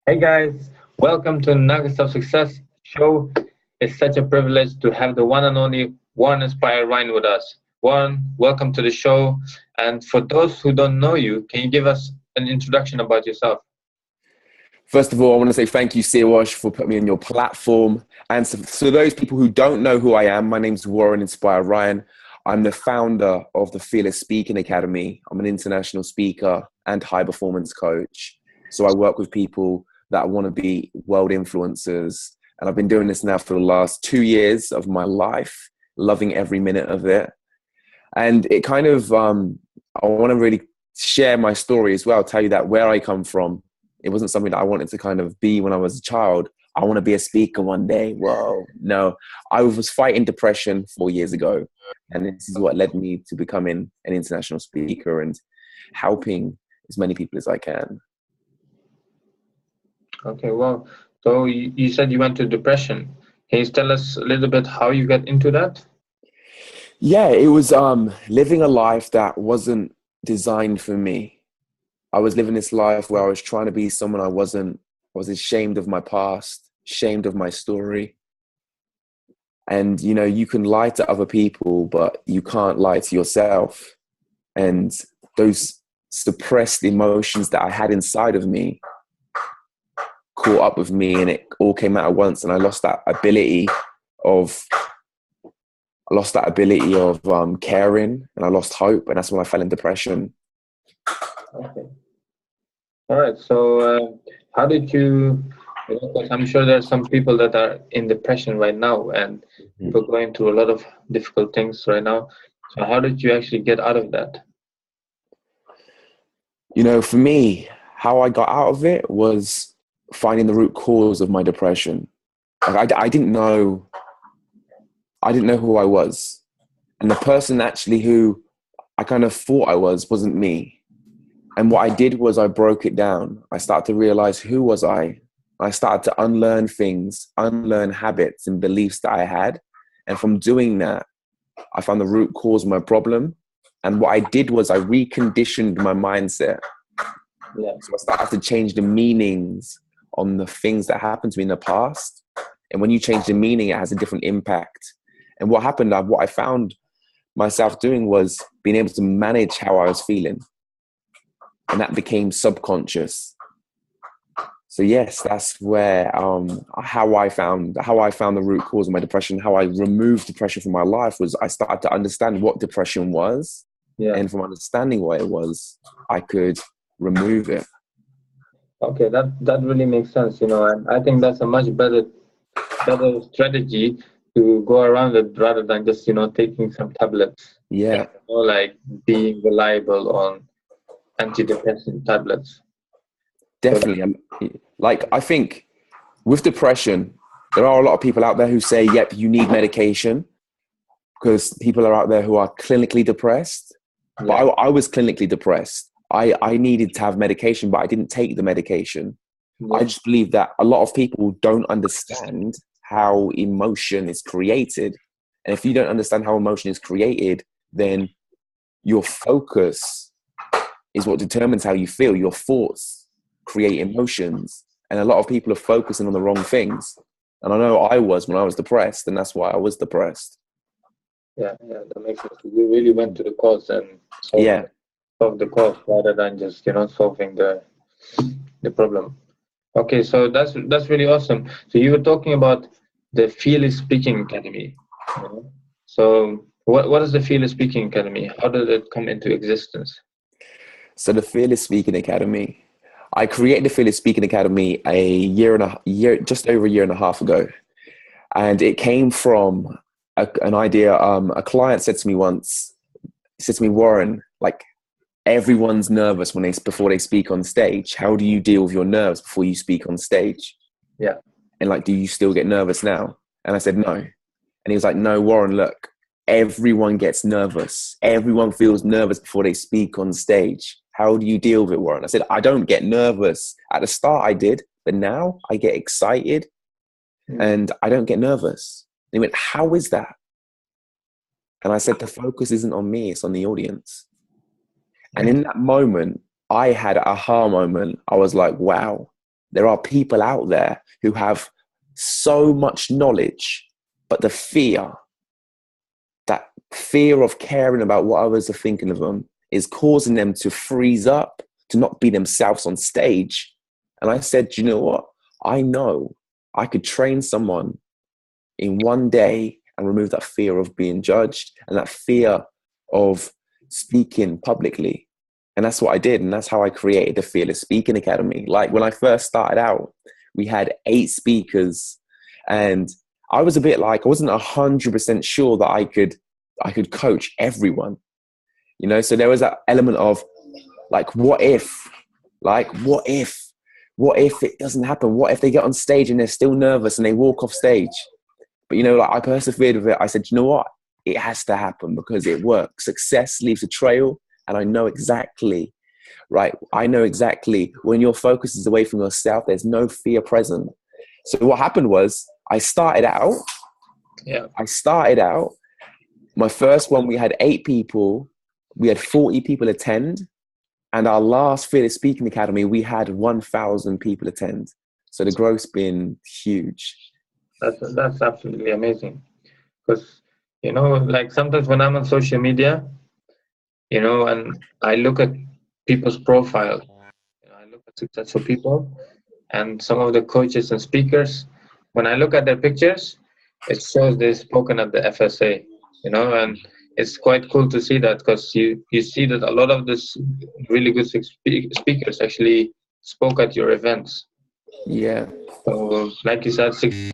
Hey guys, welcome to Nuggets of Success show. It's such a privilege to have the one and only Warren Inspire Ryan with us. Warren, welcome to the show. And for those who don't know you, can you give us an introduction about yourself? First of all, I want to say thank you, Siwash, for putting me on your platform. And so those people who don't know who I am, my name's Warren Inspire Ryan. I'm the founder of the Fearless Speaking Academy. I'm an international speaker and high performance coach. So I work with people that want to be world influencers. And I've been doing this now for the last 2 years of my life, loving every minute of it. And it kind of, I want to really share my story as well, tell you that where I come from. It wasn't something that I wanted to kind of be when I was a child. I want to be a speaker one day. Whoa, no. I was fighting depression 4 years ago. And this is what led me to becoming an international speaker and helping as many people as I can. Okay, well, so you said you went to depression. Can you tell us a little bit how you got into that? Yeah, it was living a life that wasn't designed for me. I was living this life where I was trying to be someone I wasn't. I was ashamed of my past, ashamed of my story. And, you know, you can lie to other people, but you can't lie to yourself. And those suppressed emotions that I had inside of me caught up with me, and it all came out at once. And I lost that ability of, caring, and I lost hope. And that's when I fell in depression. Okay. All right. So, how did you know, 'cause I'm sure there are some people that are in depression right now and people going through a lot of difficult things right now. So, how did you actually get out of that? You know, for me, how I got out of it was finding the root cause of my depression. Like I didn't know who I was. And the person actually who I kind of thought I wasn't me. And what I did was I broke it down. I started to realize, who was I? I started to unlearn things, unlearn habits and beliefs that I had. And from doing that, I found the root cause of my problem. And what I did was I reconditioned my mindset. Yeah. So I started to change the meanings on the things that happened to me in the past. And when you change the meaning, it has a different impact. And what I found myself doing was being able to manage how I was feeling. And that became subconscious. So yes, that's where how I found the root cause of my depression. How I removed depression from my life was I started to understand what depression was, Yeah. and from understanding what it was, I could remove it. Okay, that really makes sense, you know, and I think that's a much better strategy to go around it rather than just, you know, taking some tablets and, Yeah, you know, like being reliable on antidepressant tablets. So definitely. Like I think with depression, there are a lot of people out there who say, "Yep, you need medication," because people are out there who are clinically depressed. But yeah, I was clinically depressed. I needed to have medication, but I didn't take the medication. I yeah, just believe that a lot of people don't understand how emotion is created. And if you don't understand how emotion is created, then your focus is what determines how you feel. Your thoughts create emotions. And a lot of people are focusing on the wrong things. And I know I was when I was depressed, and that's why I was depressed. yeah, that makes sense. You really went to the cause and Yeah. solved the cause rather than just, you know, solving the problem. Okay, so that's really awesome. So you were talking about the Fearless Speaking Academy. You know? So what is the Fearless Speaking Academy? How did it come into existence? So the Fearless Speaking Academy, I created the Fearless Speaking Academy just over a year and a half ago. And it came from an idea. A client said to me once, he said to me, "Warren, like everyone's nervous before they speak on stage. How do you deal with your nerves before you speak on stage? Yeah, And like, do you still get nervous now?" And I said, "No." And he was like, "No, Warren, look, everyone gets nervous. Everyone feels nervous before they speak on stage. How do you deal with it, Warren?" I said, "I don't get nervous. At the start I did, but now I get excited mm, and I don't get nervous." And he went, "How is that?" And I said, "The focus isn't on me, it's on the audience." And in that moment, I had an aha moment. I was like, wow, There are people out there who have so much knowledge, but the fear, that fear of caring about what others are thinking of them, is causing them to freeze up, to not be themselves on stage. And I said, you know what? I know I could train someone in one day and remove that fear of being judged and that fear of speaking publicly. And that's what I did. And that's how I created the Fearless Speaking Academy. Like when I first started out, we had 8 speakers, and I was a bit like, I wasn't 100% sure that I could coach everyone, you know? So there was that element of like, what if it doesn't happen? What if they get on stage and they're still nervous and they walk off stage? But, you know, like I persevered with it. I said, you know what? It has to happen because it works. Success leaves a trail. And I know exactly, right? I know exactly when your focus is away from yourself, there's no fear present. So what happened was I started out, my first one, we had 8 people, we had 40 people attend. And our last Fearless Speaking Academy, we had 1,000 people attend. So the growth's been huge. That's absolutely amazing. Because, you know, like sometimes when I'm on social media, you know, and I look at people's profile, you know, I look at successful people and some of the coaches and speakers, when I look at their pictures, it shows they've spoken at the FSA, you know, and it's quite cool to see that because you see that a lot of this really good speakers actually spoke at your events. Yeah. So, like you said, 6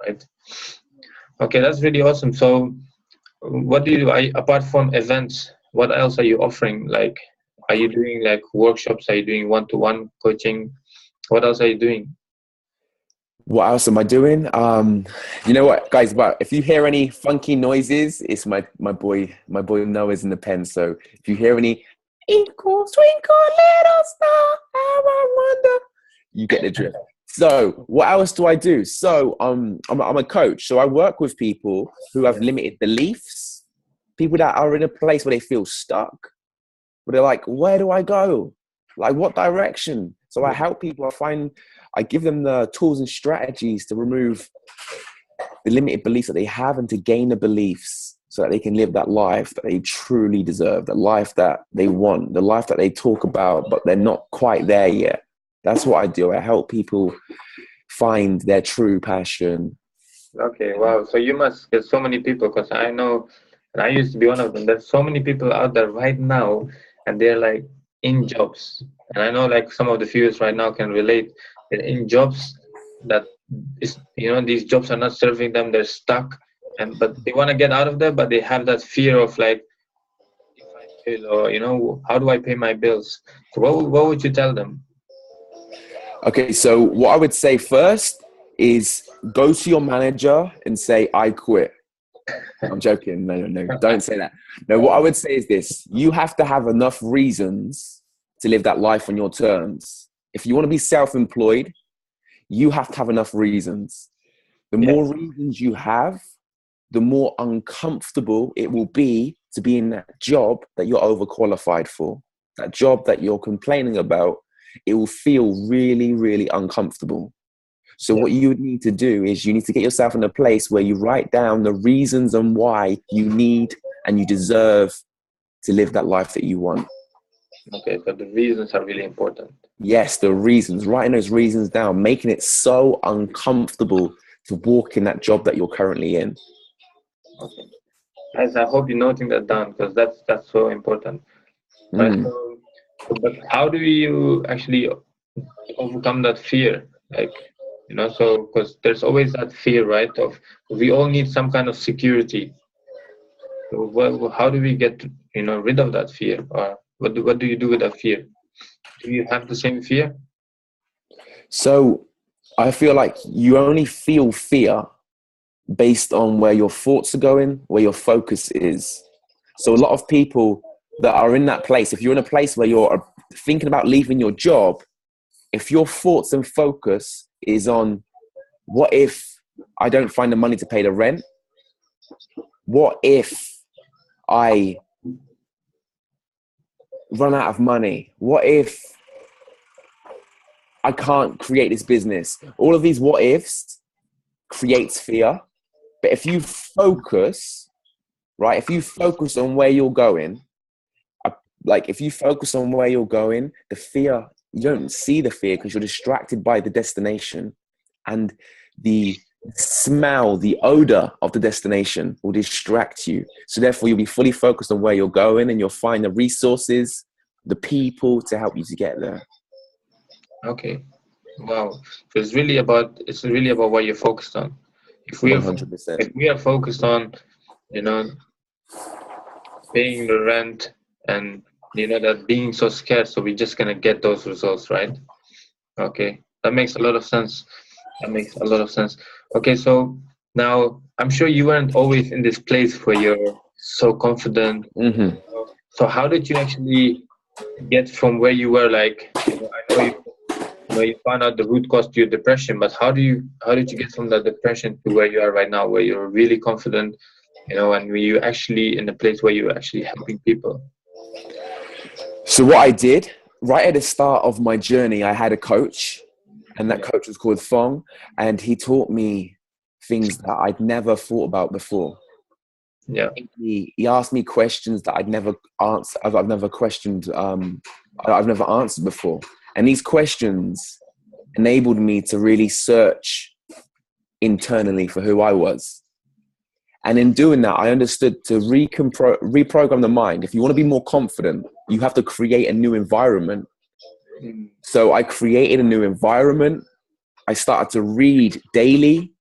right? Okay, that's really awesome. So, what do you do apart from events? What else are you offering? Like, are you doing like workshops? Are you doing one-to-one coaching? What else are you doing? What else am I doing? You know what, guys? But if you hear any funky noises, it's my boy Noah's in the pen. So if you hear any twinkle, twinkle, little star, how I wonder, you get the drift. So what else do I do? So I'm a coach. So I work with people who have limited beliefs, people that are in a place where they feel stuck, where they're like, where do I go? Like, what direction? So I help people. I give them the tools and strategies to remove the limited beliefs that they have and to gain the beliefs so that they can live that life that they truly deserve, the life that they want, the life that they talk about, but they're not quite there yet. That's what I do. I help people find their true passion. Okay, wow. So you must get so many people because I know, and I used to be one of them. There's so many people out there right now, and they're like in jobs. And I know like some of the viewers right now can relate. They're in jobs that is, you know, these jobs are not serving them. They're stuck, but they want to get out of there, but they have that fear of like, if I fail, or you know, how do I pay my bills? So what would you tell them? Okay, so what I would say first is go to your manager and say, I quit. I'm joking. No, don't say that. No, what I would say is this. You have to have enough reasons to live that life on your terms. If you want to be self-employed, you have to have enough reasons. The more reasons you have, the more uncomfortable it will be to be in that job that you're overqualified for, that job that you're complaining about. It will feel really, really uncomfortable. So what you need to do is you need to get yourself in a place where you write down the reasons and why you need and you deserve to live that life that you want. Okay, so the reasons are really important. Yes, the reasons, writing those reasons down, making it so uncomfortable to walk in that job that you're currently in. Okay. Guys, I hope you're noting that down because that's so important. Right? But how do you actually overcome that fear? Like, you know, so because there's always that fear, right? Of we all need some kind of security. So how do we get, you know, rid of that fear, or what do you do with that fear? Do you have the same fear? So I feel like you only feel fear based on where your thoughts are going, where your focus is. So a lot of people that are in that place, if you're in a place where you're thinking about leaving your job, if your thoughts and focus is on what if I don't find the money to pay the rent? What if I run out of money? What if I can't create this business. All of these what ifs creates fear. But if you focus, right, if you focus on where you're going, like if you focus on where you're going, the fear, you don't see the fear because you're distracted by the destination, and the smell, the odor of the destination will distract you. So therefore you'll be fully focused on where you're going, and you'll find the resources, the people to help you to get there. Okay. Wow. So it's really about what you're focused on. If we are 100%. if we are focused on, you know, paying the rent and that being so scared, so we're just gonna get those results, right? Okay. That makes a lot of sense. Okay, so now I'm sure you weren't always in this place where you're so confident. Mm-hmm. So how did you actually get from where you were, like, I know you found out the root cause to your depression, but how did you get from that depression to where you are right now, where you're really confident, and where you actually in a place where you're actually helping people? So what I did right at the start of my journey, I had a coach, and that coach was called Fong, and he taught me things that I'd never thought about before. Yeah. He asked me questions that I've never questioned. I've never answered before. And these questions enabled me to really search internally for who I was. And in doing that, I understood to reprogram the mind. If you want to be more confident, you have to create a new environment. So I created a new environment. I started to read daily,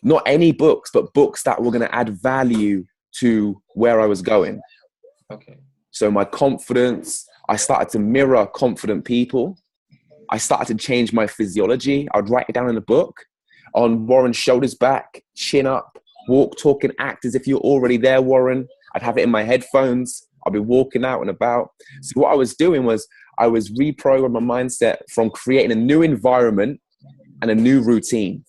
not any books, but books that were going to add value to where I was going. Okay. So my confidence, I started to mirror confident people. I started to change my physiology. I would write it down in a book on Warren's shoulders back, chin up, walk, talk, and act as if you're already there, Warren. I'd have it in my headphones. I'd be walking out and about. So what I was doing was I was reprogramming my mindset from creating a new environment and a new routine.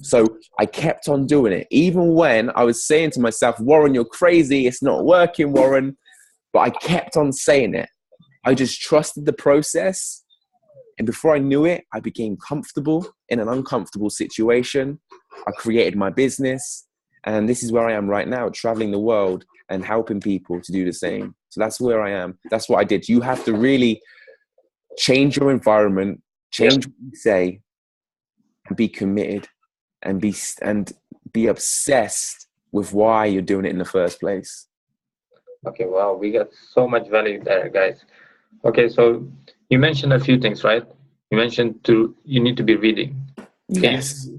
So I kept on doing it. Even when I was saying to myself, Warren, you're crazy. It's not working, Warren. But I kept on saying it. I just trusted the process. And before I knew it, I became comfortable in an uncomfortable situation. I created my business. And this is where I am right now, traveling the world and helping people to do the same. So that's where I am. That's what I did. You have to really change your environment, change what you say, and be committed and be obsessed with why you're doing it in the first place. Okay, wow, we got so much value there, guys. Okay, so you mentioned a few things, right? You mentioned you need to be reading. Yes.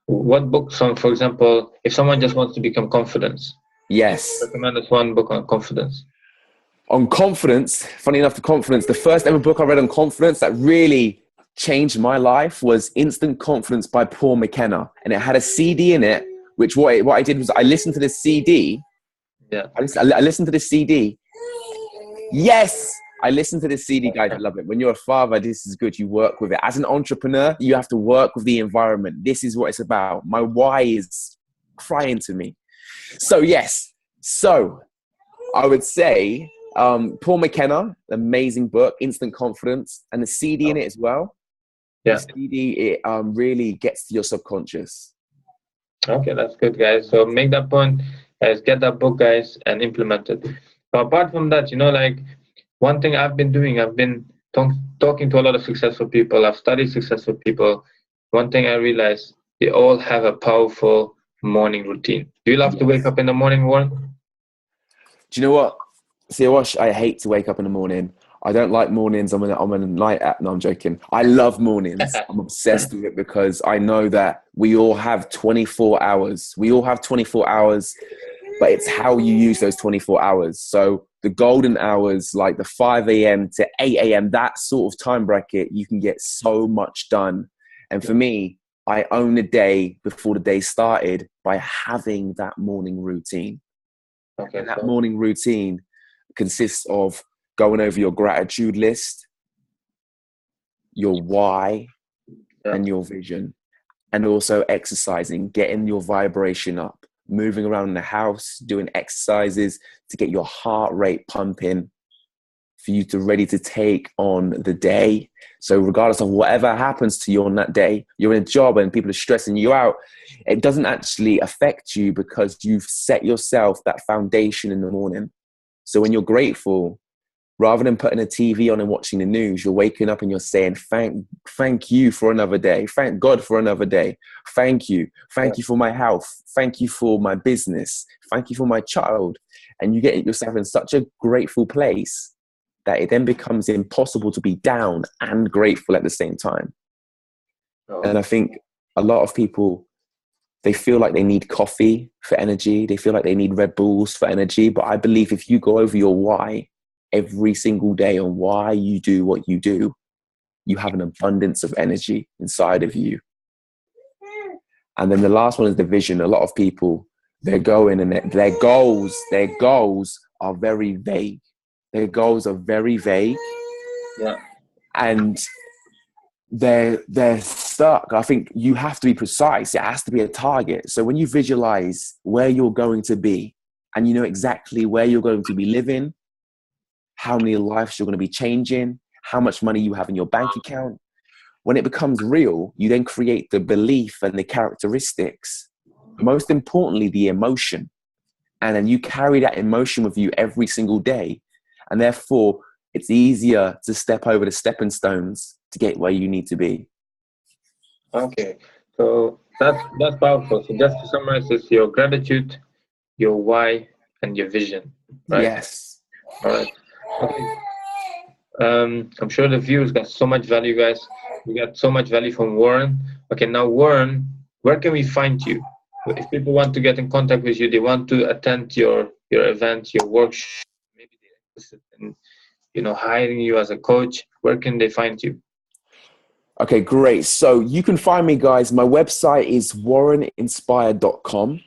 What books for example, if someone just wants to become confident? Yes. Recommend us one book on confidence. On confidence, funny enough, the first ever book I read on confidence that really changed my life was Instant Confidence by Paul McKenna. And it had a CD in it, which what I did was I listened to this CD. Yeah. I listened to this CD. Yes! I listened to this CD, guys. I love it. When you're a father, this is good. You work with it. As an entrepreneur, you have to work with the environment. This is what it's about. My why is crying to me. So, yes. So, I would say Paul McKenna, amazing book, Instant Confidence, and the CD in it as well. Yeah. The CD, it really gets to your subconscious. Okay, that's good, guys. So make that point, guys. Get that book, guys, and implement it. But apart from that, like one thing I've been doing, I've been talking to a lot of successful people. I've studied successful people. One thing I realized, they all have a powerful morning routine. Do you love to wake up in the morning, Warren? Do you know what? Siawash, I hate to wake up in the morning. I don't like mornings. I'm a night app. No, I'm joking. I love mornings. I'm obsessed with it because I know that we all have 24 hours. We all have 24 hours, but it's how you use those 24 hours. So the golden hours, like the 5 a.m. to 8 a.m., that sort of time bracket, you can get so much done. And for me, I own the day before the day started by having that morning routine. Okay, and that morning routine consists of going over your gratitude list, your why, and your vision, and also exercising, getting your vibration up, moving around the house, doing exercises to get your heart rate pumping, for you to ready to take on the day. So regardless of whatever happens to you on that day, you're in a job and people are stressing you out, it doesn't actually affect you because you've set yourself that foundation in the morning. So when you're grateful, rather than putting a TV on and watching the news, you're waking up and you're saying, thank you for another day. Thank God for another day. Thank you. Thank you for my health. Thank you for my business. Thank you for my child. And you get yourself in such a grateful place that it then becomes impossible to be down and grateful at the same time. Oh. And I think a lot of people, they feel like they need coffee for energy. They feel like they need Red Bulls for energy. But I believe if you go over your why every single day on why you do what you do, you have an abundance of energy inside of you. And then the last one is the vision. A lot of people, they're going and their goals are very vague. Their goals are very vague. Yeah. And they're stuck. I think you have to be precise. It has to be a target. So when you visualize where you're going to be and you know exactly where you're going to be living, how many lives you're going to be changing, how much money you have in your bank account, when it becomes real, you then create the belief and the characteristics, most importantly, the emotion. And then you carry that emotion with you every single day. And therefore, it's easier to step over the stepping stones to get where you need to be. Okay, so that's powerful. So just to summarize, it's your gratitude, your why, and your vision, right? Yes. All right. Okay. I'm sure the viewers got so much value, guys. We got so much value from Warren. Okay, now Warren, where can we find you? If people want to get in contact with you, they want to attend your event, your workshop, maybe they're interested in hiring you as a coach, where can they find you? Okay, great. So you can find me, guys. My website is warreninspired.com.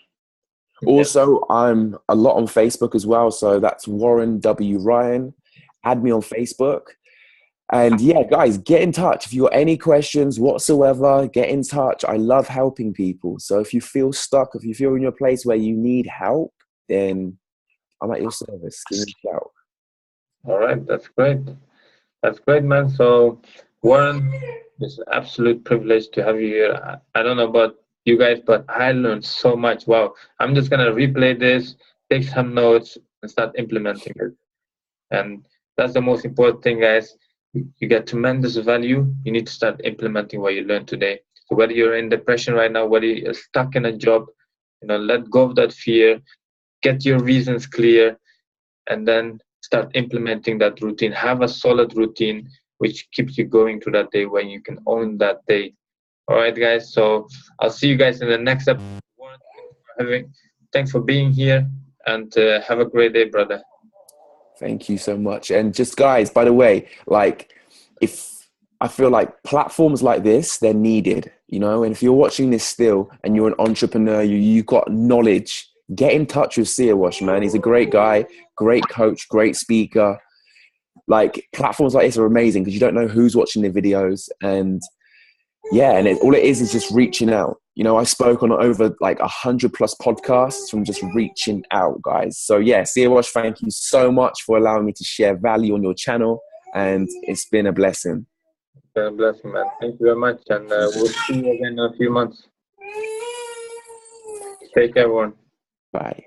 Also, I'm a lot on Facebook as well. So that's Warren W. Ryan. Add me on Facebook. And yeah, guys, get in touch. If you got any questions whatsoever, get in touch. I love helping people. So if you feel stuck, if you feel in your place where you need help, then I'm at your service. Give me a shout. All right, that's great. That's great, man. So Warren, it's an absolute privilege to have you here. I don't know about you guys, but I learned so much. Wow. I'm just going to replay this, take some notes, and start implementing it. And that's the most important thing, guys. You get tremendous value. You need to start implementing what you learned today. So whether you're in depression right now, whether you're stuck in a job, let go of that fear, get your reasons clear, and then start implementing that routine. Have a solid routine which keeps you going through that day when you can own that day. All right, guys. So I'll see you guys in the next episode. Thanks for being here, and have a great day, brother. Thank you so much. And just guys, by the way, if I feel like platforms like this, they're needed, and if you're watching this still and you're an entrepreneur, you've got knowledge, get in touch with Siawash, man. He's a great guy, great coach, great speaker. Platforms like this are amazing because you don't know who's watching the videos. And yeah, and all it is just reaching out. I spoke on over 100+ podcasts from just reaching out, guys. So yeah, Siawash, thank you so much for allowing me to share value on your channel. And it's been a blessing. It's been a blessing, man. Thank you very much. And we'll see you again in a few months. Take care, everyone. Bye.